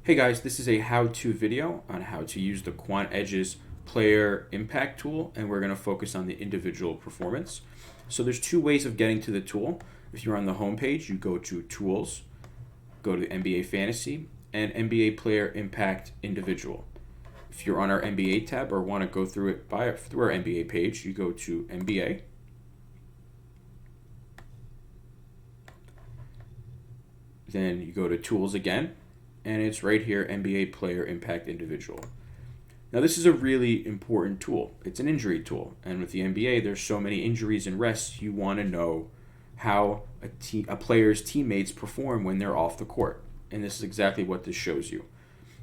Hey guys, this is a how-to video on how to use the Quant Edge's player impact tool, and we're going to focus on the individual performance. So there's two ways of getting to the tool. If you're on the home page, you go to Tools, go to NBA Fantasy, and NBA Player Impact Individual. If you're on our NBA tab or want to go through it through our NBA page, you go to NBA. Then you go to Tools again, and it's right here, NBA Player Impact Individual. Now this is a really important tool. It's an injury tool, and with the NBA, there's so many injuries and rests. You want to know how a player's teammates perform when they're off the court, and this is exactly what this shows you.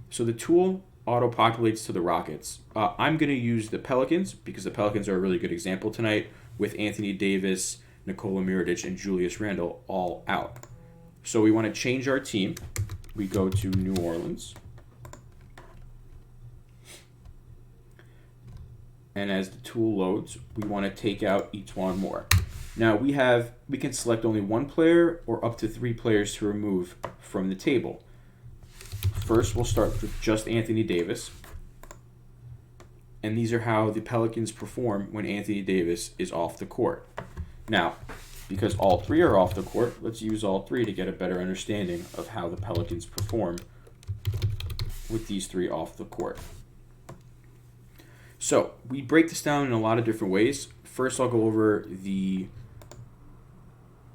So the tool auto-populates to the Rockets. I'm going to use the Pelicans because the Pelicans are a really good example tonight with Anthony Davis, Nikola Mirotic, and Julius Randle all out. So we want to change our team. We go to New Orleans. And as the tool loads, we want to take out Etuan Moore. Now we can select only one player or up to 3 players to remove from the table. First, we'll start with just Anthony Davis. And these are how the Pelicans perform when Anthony Davis is off the court. Now, because all 3 are off the court, let's use all 3 to get a better understanding of how the Pelicans perform with these 3 off the court. So we break this down in a lot of different ways. First, I'll go over the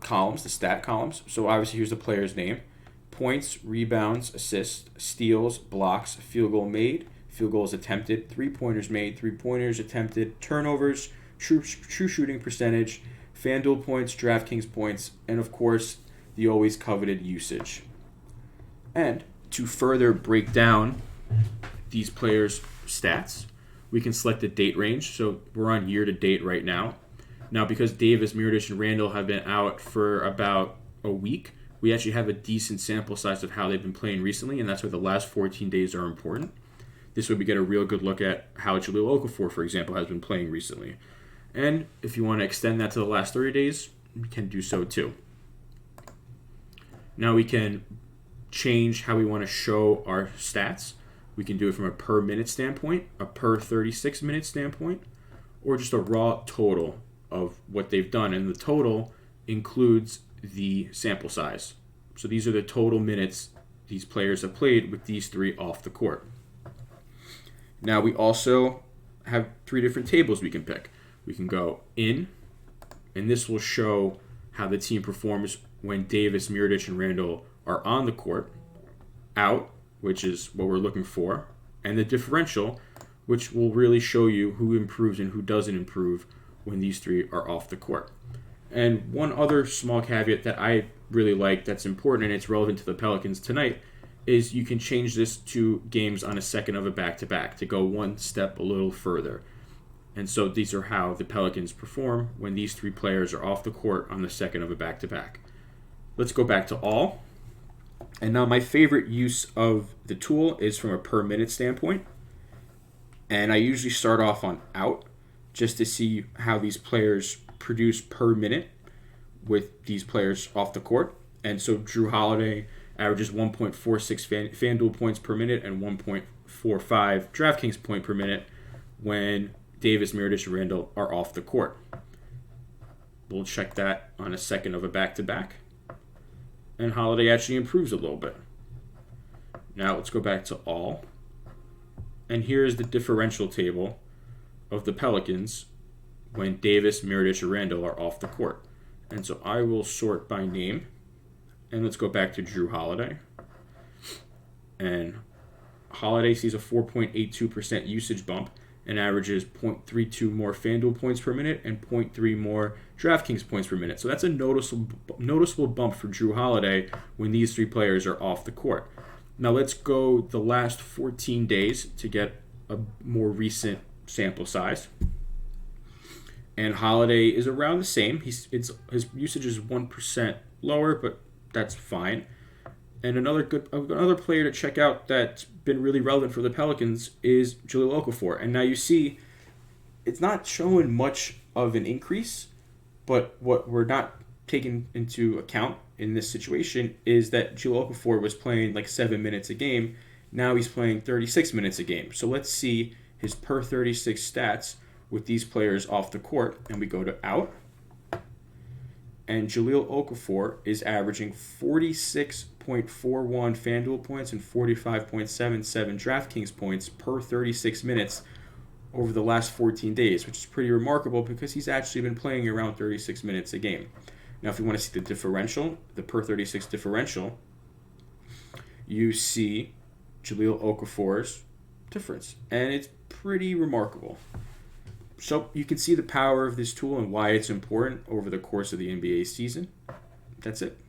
columns, the stat columns. So obviously here's the player's name. Points, rebounds, assists, steals, blocks, field goal made, field goals attempted, 3-pointers made, 3-pointers attempted, turnovers, true shooting percentage, FanDuel points, DraftKings points, and of course, the always coveted usage. And to further break down these players' stats, we can select a date range. So we're on year to date right now. Now, because Davis, Mirotic, and Randle have been out for about a week, we actually have a decent sample size of how they've been playing recently, and that's why the last 14 days are important. This way we get a real good look at how Jahlil Okafor, for example, has been playing recently. And if you want to extend that to the last 30 days, we can do so too. Now we can change how we want to show our stats. We can do it from a per minute standpoint, a per 36 minute standpoint, or just a raw total of what they've done. And the total includes the sample size. So these are the total minutes these players have played with these 3 off the court. Now we also have 3 different tables we can pick. We can go in, and this will show how the team performs when Davis, Mirotic, and Randle are on the court. Out, which is what we're looking for, and the differential, which will really show you who improves and who doesn't improve when these 3 are off the court. And one other small caveat that I really like that's important and it's relevant to the Pelicans tonight is you can change this to games on a second of a back-to-back to go one step a little further. And so these are how the Pelicans perform when these 3 players are off the court on the second of a back-to-back. Let's go back to all. And now my favorite use of the tool is from a per minute standpoint. And I usually start off on out just to see how these players produce per minute with these players off the court. And so Drew Holiday averages 1.46 FanDuel points per minute and 1.45 DraftKings point per minute when Davis, Mirotic, and Randle are off the court. We'll check that on a second of a back-to-back. And Holiday actually improves a little bit. Now let's go back to all. And here's the differential table of the Pelicans when Davis, Mirotic, and Randle are off the court. And so I will sort by name. And let's go back to Drew Holiday. And Holiday sees a 4.82% usage bump and averages 0.32 more FanDuel points per minute and 0.3 more DraftKings points per minute. So that's a noticeable bump for Drew Holiday when these 3 players are off the court. Now let's go the last 14 days to get a more recent sample size. And Holiday is around the same. His usage is 1% lower, but that's fine. And another player to check out that's been really relevant for the Pelicans is Jahlil Okafor. And now you see it's not showing much of an increase, but what we're not taking into account in this situation is that Jahlil Okafor was playing like 7 minutes a game, Now he's playing 36 minutes a game. So let's see his per 36 stats with these players off the court. And we go to out. And Jahlil Okafor is averaging 46.41 FanDuel points and 45.77 DraftKings points per 36 minutes over the last 14 days, which is pretty remarkable because he's actually been playing around 36 minutes a game. Now, if you want to see the differential, the per 36 differential, you see Jahlil Okafor's difference, and it's pretty remarkable. So you can see the power of this tool and why it's important over the course of the NBA season. That's it.